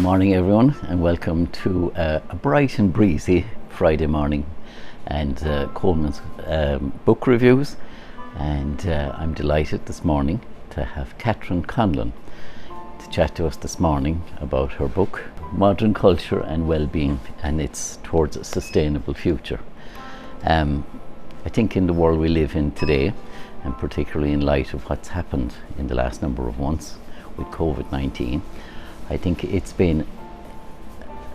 morning everyone, and welcome to a bright and breezy Friday morning and Colman's book reviews, and I'm delighted this morning to have Colman to chat to us this morning about her book Modern Culture and Wellbeing, and it's towards a sustainable future. I think in the world we live in today, and particularly in light of what's happened in the last number of months with COVID-19, I think it's been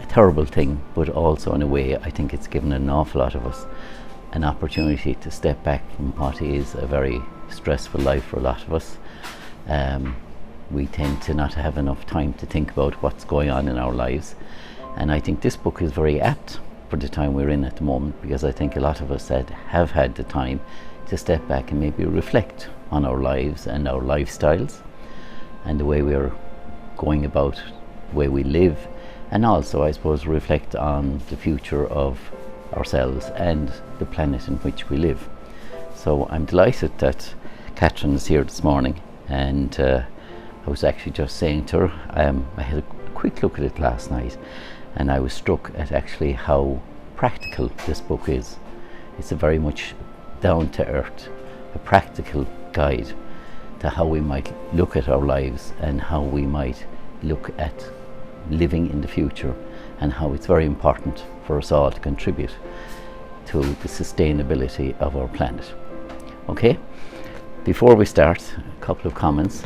a terrible thing, but also in a way I think it's given an awful lot of us an opportunity to step back from what is a very stressful life for a lot of us. We tend to not have enough time to think about what's going on in our lives, and I think this book is very apt for the time we're in at the moment, because I think a lot of us have had the time to step back and maybe reflect on our lives and our lifestyles and the way we're going about, the way we live, and also I suppose reflect on the future of ourselves and the planet in which we live. So I'm delighted that Catherine is here this morning, and I was actually just saying to her, I had a quick look at it last night, and I was struck at actually how practical this book is. It's a very much down to earth, a practical guide to how we might look at our lives and how we might look at living in the future, and how it's very important for us all to contribute to the sustainability of our planet. Okay, before we start, a couple of comments,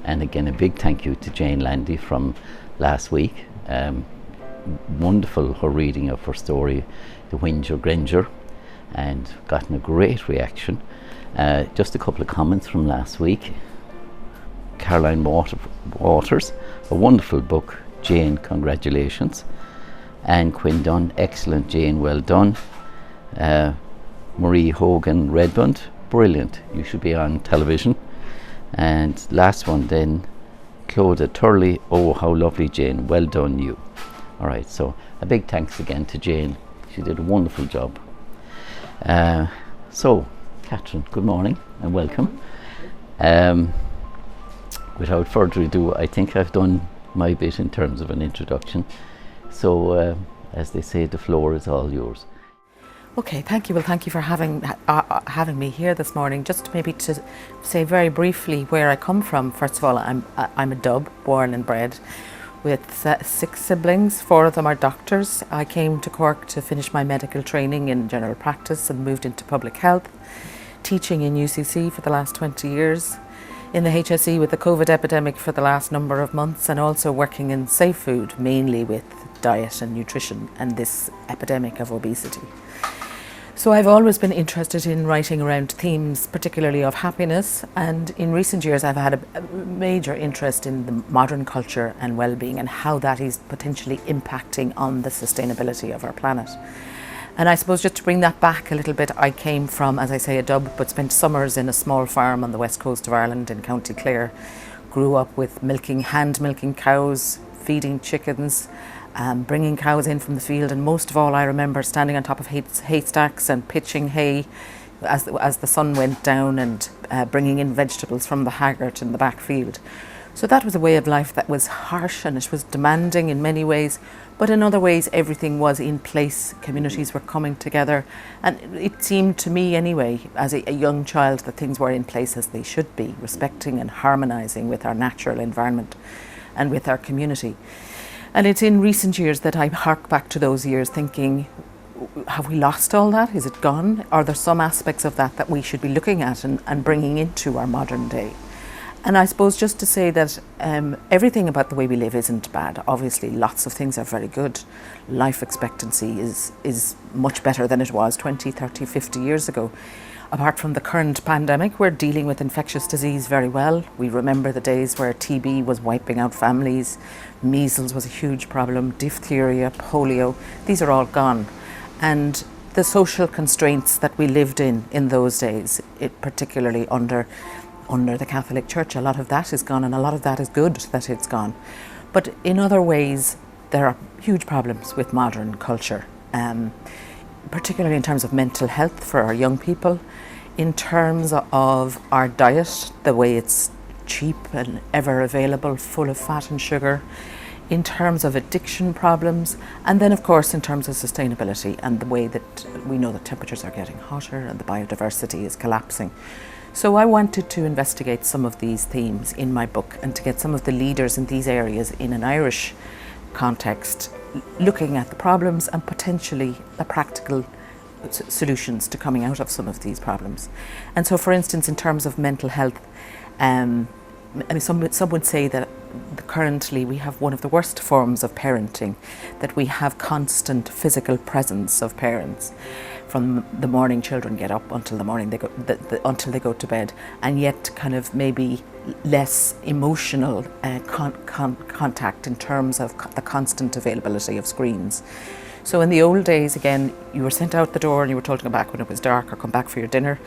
and again a big thank you to Jane Landy from last week. Wonderful, her reading of her story The Whinger Granger, and gotten a great reaction. Just a couple of comments from last week. Caroline Waters, a wonderful book. Jane, congratulations. Anne Quinn Dunn, excellent Jane, well done. Marie Hogan Redbund, brilliant, you should be on television. And last one then, Clodagh Turley, oh how lovely Jane, well done you. Alright, so a big thanks again to Jane, she did a wonderful job. So Catherine, good morning and welcome. Without further ado, I think I've done my bit in terms of an introduction, so as they say, the floor is all yours. Okay, thank you. Well, thank you for having me here this morning. Just maybe to say very briefly where I come from. First of all, I'm a Dub, born and bred, with 6 siblings. 4 of them are doctors. I came to Cork to finish my medical training in general practice and moved into public health, teaching in UCC for the last 20 years, in the HSE with the COVID epidemic for the last number of months, and also working in safe food, mainly with diet and nutrition and this epidemic of obesity. So I've always been interested in writing around themes, particularly of happiness, and in recent years I've had a major interest in the modern culture and well-being and how that is potentially impacting on the sustainability of our planet. And I suppose just to bring that back a little bit, I came from, as I say, a Dub, but spent summers in a small farm on the west coast of Ireland in County Clare. Grew up with hand milking cows, feeding chickens, bringing cows in from the field, and most of all I remember standing on top of haystacks and pitching hay as the sun went down, and bringing in vegetables from the haggart in the back field. So that was a way of life that was harsh, and it was demanding in many ways, but in other ways everything was in place. Communities were coming together, and it seemed to me anyway as a young child that things were in place as they should be, respecting and harmonising with our natural environment and with our community. And it's in recent years that I hark back to those years thinking, have we lost all that? Is it gone? Are there some aspects of that we should be looking at and bringing into our modern day? And I suppose just to say that everything about the way we live isn't bad. Obviously, lots of things are very good. Life expectancy is much better than it was 20, 30, 50 years ago. Apart from the current pandemic, we're dealing with infectious disease very well. We remember the days where TB was wiping out families, measles was a huge problem, diphtheria, polio, these are all gone. And the social constraints that we lived in those days, particularly under the Catholic Church, a lot of that is gone, and a lot of that is good that it's gone. But in other ways, there are huge problems with modern culture, particularly in terms of mental health for our young people, in terms of our diet, the way it's cheap and ever available, full of fat and sugar, in terms of addiction problems, and then of course in terms of sustainability and the way that we know that temperatures are getting hotter and the biodiversity is collapsing. So I wanted to investigate some of these themes in my book and to get some of the leaders in these areas in an Irish context looking at the problems and potentially the practical solutions to coming out of some of these problems. And so, for instance, in terms of mental health, some would say that currently we have one of the worst forms of parenting, that we have constant physical presence of parents from the morning children get up until the morning they go until they go to bed, and yet kind of maybe less emotional contact in terms of the constant availability of screens. So in the old days, again, you were sent out the door and you were told to come back when it was dark or come back for your dinner.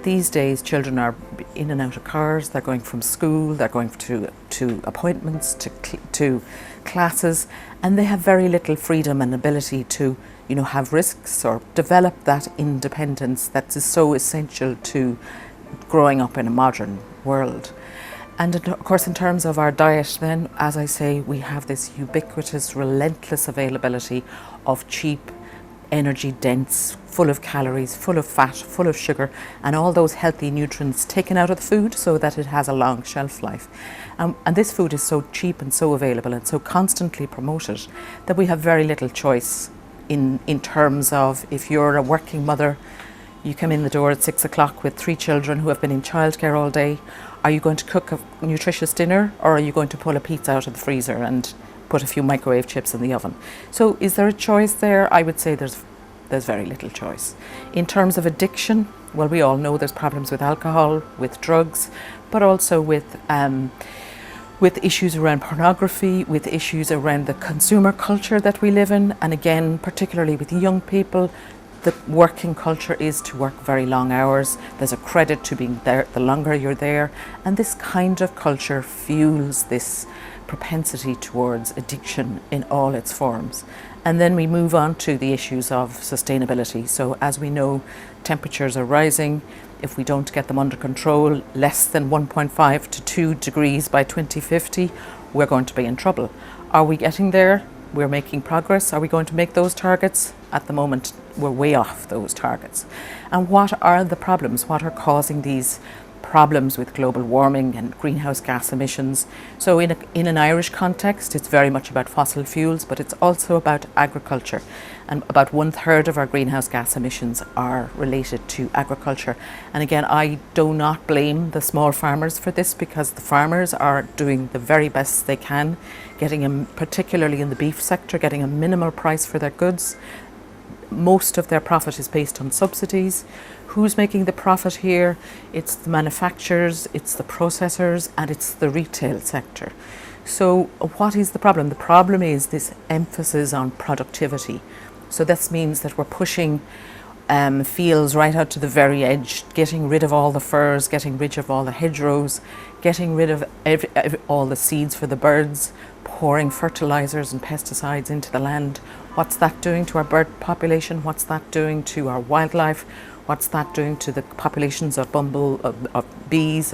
These days, children are in and out of cars, they're going from school, they're going to appointments, to classes, and they have very little freedom and ability to, have risks or develop that independence that is so essential to growing up in a modern world. And of course, in terms of our diet then, as I say, we have this ubiquitous, relentless availability of cheap, energy-dense, full of calories, full of fat, full of sugar, and all those healthy nutrients taken out of the food so that it has a long shelf life. And this food is so cheap and so available and so constantly promoted that we have very little choice in terms of, if you're a working mother, you come in the door at 6 o'clock with 3 children who have been in childcare all day. Are you going to cook a nutritious dinner, or are you going to pull a pizza out of the freezer and put a few microwave chips in the oven? So is there a choice there? I would say there's very little choice. In terms of addiction, well, we all know there's problems with alcohol, with drugs, but also with issues around pornography, with issues around the consumer culture that we live in, and again, particularly with young people. The working culture is to work very long hours. There's a credit to being there the longer you're there. And this kind of culture fuels this propensity towards addiction in all its forms. And then we move on to the issues of sustainability. So as we know, temperatures are rising. If we don't get them under control, less than 1.5 to 2 degrees by 2050, we're going to be in trouble. Are we getting there? We're making progress. Are we going to make those targets? At the moment, we're way off those targets. And what are the problems? What are causing these problems with global warming and greenhouse gas emissions? So in an Irish context, it's very much about fossil fuels, but it's also about agriculture. And about 1/3 of our greenhouse gas emissions are related to agriculture. And again, I do not blame the small farmers for this, because the farmers are doing the very best they can, particularly in the beef sector, getting a minimal price for their goods. Most of their profit is based on subsidies. Who's making the profit here? It's the manufacturers, it's the processors, and it's the retail sector. So what is the problem? The problem is this emphasis on productivity. So this means that we're pushing fields right out to the very edge, getting rid of all the furze, getting rid of all the hedgerows, getting rid of all the seeds for the birds, pouring fertilizers and pesticides into the land. What's that doing to our bird population? What's that doing to our wildlife? What's that doing to the populations of bees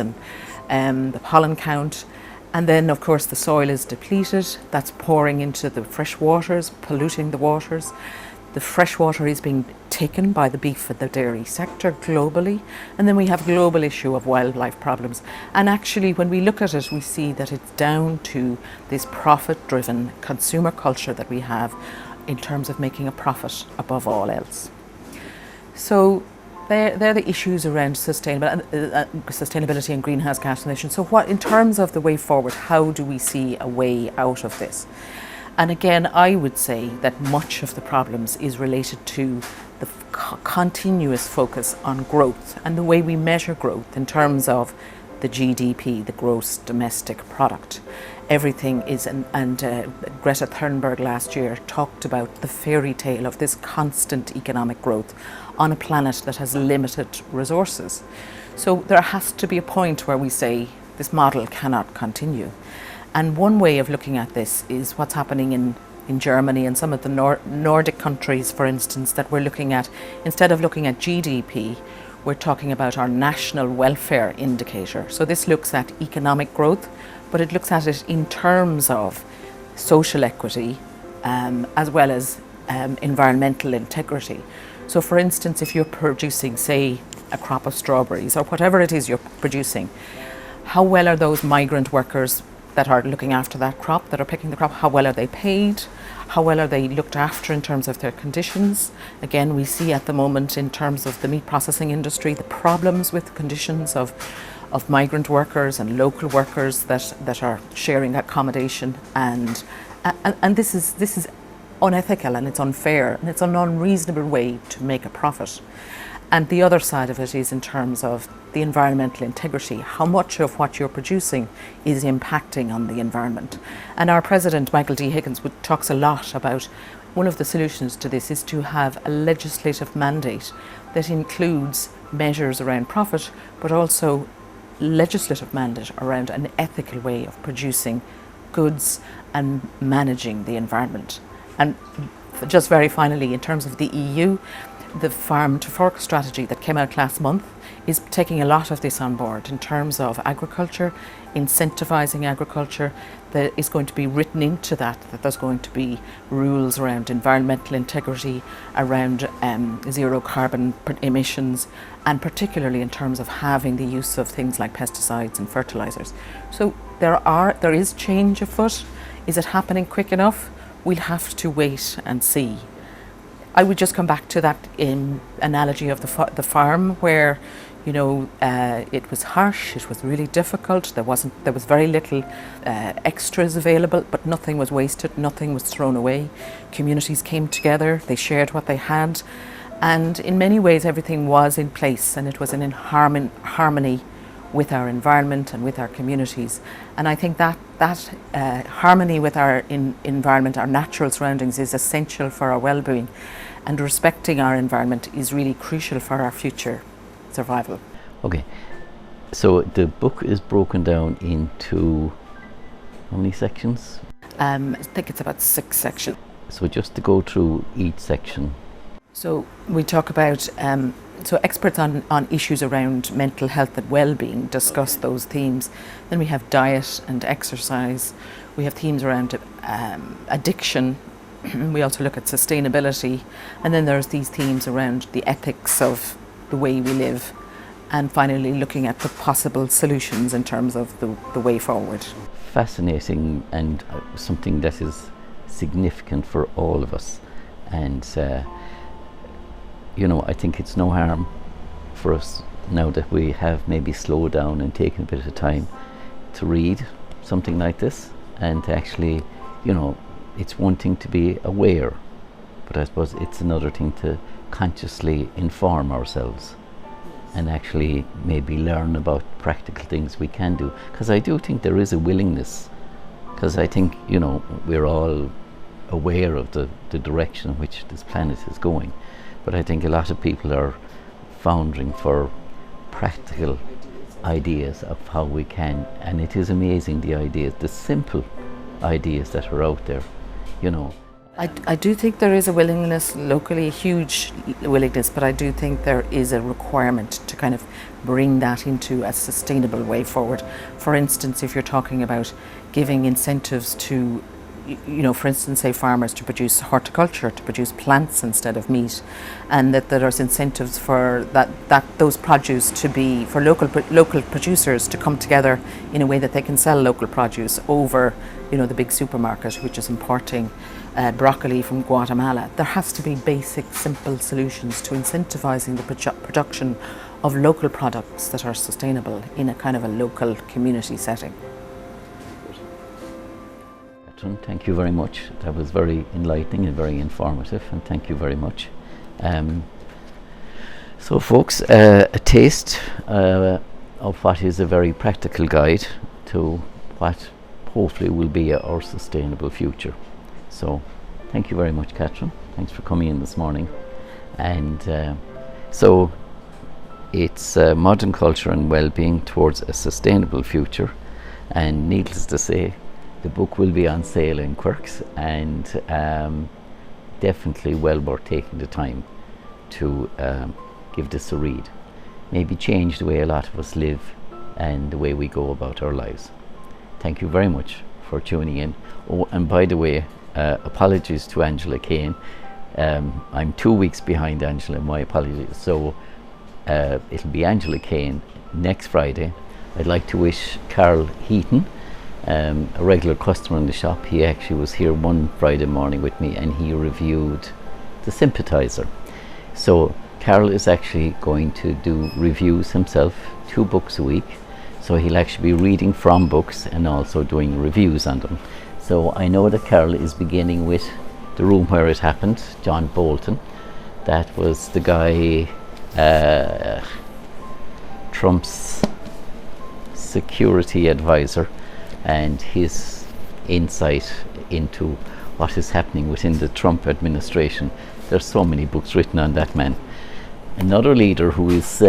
and the pollen count? And then, of course, the soil is depleted. That's pouring into the fresh waters, polluting the waters. The fresh water is being taken by the beef and the dairy sector globally. And then we have a global issue of wildlife problems. And actually, when we look at it, we see that it's down to this profit-driven consumer culture that we have in terms of making a profit above all else. So they're the issues around sustainability and greenhouse gas emissions. So what, in terms of the way forward, how do we see a way out of this? And again, I would say that much of the problems is related to the continuous focus on growth and the way we measure growth in terms of the GDP, the gross domestic product. Everything is, and Greta Thunberg last year talked about the fairy tale of this constant economic growth on a planet that has limited resources. So there has to be a point where we say this model cannot continue. And one way of looking at this is what's happening in Germany and some of the Nordic countries, for instance, that we're looking at. Instead of looking at GDP, we're talking about our national welfare indicator. So this looks at economic growth, but it looks at it in terms of social equity, as well as environmental integrity. So for instance, if you're producing, say, a crop of strawberries or whatever it is you're producing, how well are those migrant workers that are looking after that crop, that are picking the crop, how well are they paid? How well are they looked after in terms of their conditions? Again, we see at the moment in terms of the meat processing industry, the problems with conditions of migrant workers and local workers that are sharing accommodation, and this is unethical, and it's unfair, and it's an unreasonable way to make a profit. And the other side of it is in terms of the environmental integrity, how much of what you're producing is impacting on the environment. And our president, Michael D. Higgins, talks a lot about one of the solutions to this is to have a legislative mandate that includes measures around profit, but also legislative mandate around an ethical way of producing goods and managing the environment. And just very finally, in terms of the EU, the farm to fork strategy that came out last month is taking a lot of this on board in terms of agriculture, incentivising agriculture. That is going to be written into that there's going to be rules around environmental integrity, around zero carbon emissions, and particularly in terms of having the use of things like pesticides and fertilisers. So there is change afoot. Is it happening quick enough? We'll have to wait and see. I would just come back to that analogy of the farm, where it was harsh, it was really difficult. There was very little extras available, but nothing was wasted, nothing was thrown away. Communities came together, they shared what they had, and in many ways everything was in place, and it was in harmony with our environment and with our communities. And I think that harmony with our environment, our natural surroundings, is essential for our well-being, and respecting our environment is really crucial for our future survival. Okay, so the book is broken down into how many sections? I think it's about 6 sections. So just to go through each section. So we talk about so experts on issues around mental health and well-being discuss those themes. Then we have diet and exercise. We have themes around addiction. We also look at sustainability. And then there's these themes around the ethics of the way we live. And finally looking at the possible solutions in terms of the way forward. Fascinating, and something that is significant for all of us. And I think it's no harm for us, now that we have maybe slowed down and taken a bit of time, to read something like this, and to actually, it's one thing to be aware, but I suppose it's another thing to consciously inform ourselves and actually maybe learn about practical things we can do. Because I do think there is a willingness, because I think, we're all aware of the direction in which this planet is going. But I think a lot of people are foundering for practical ideas of how we can, and it is amazing, the ideas, the simple ideas that are out there, I do think there is a willingness locally, a huge willingness, but I do think there is a requirement to kind of bring that into a sustainable way forward. For instance, if you're talking about giving incentives to, for instance, say farmers to produce horticulture, to produce plants instead of meat, and that there's incentives for those produce to be for local producers to come together in a way that they can sell local produce over, the big supermarket which is importing broccoli from Guatemala. There has to be basic, simple solutions to incentivizing the production of local products that are sustainable in a kind of a local community setting. Thank you very much. That was very enlightening and very informative, and thank you very much. So folks, a taste of what is a very practical guide to what hopefully will be our sustainable future. So thank you very much, Catherine. Thanks for coming in this morning. And so it's Modern Culture and Wellbeing Towards a Sustainable Future, and needless to say, the book will be on sale in Quirks, and definitely well worth taking the time to give this a read. Maybe change the way a lot of us live and the way we go about our lives. Thank you very much for tuning in. Oh, and by the way, apologies to Angela Kane. I'm 2 weeks behind Angela, my apologies. So it'll be Angela Kane next Friday. I'd like to wish Carl Heaton, a regular customer in the shop. He actually was here one Friday morning with me and he reviewed The Sympathizer. So Carl is actually going to do reviews himself, 2 books a week. So he'll actually be reading from books and also doing reviews on them. So I know that Carol is beginning with The Room Where It Happened, John Bolton. That was the guy, Trump's security advisor, and his insight into what is happening within the Trump administration. There's so many books written on that man. Another leader who is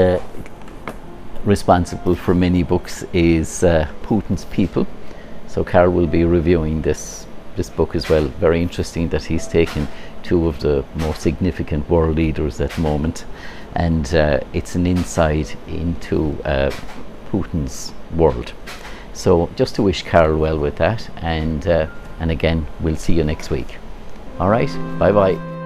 responsible for many books is Putin's People. So Carl will be reviewing this book as well. Very interesting that he's taken 2 of the more significant world leaders at the moment, and it's an insight into Putin's world. So just to wish Carl well with that, and again, we'll see you next week. All right, bye bye.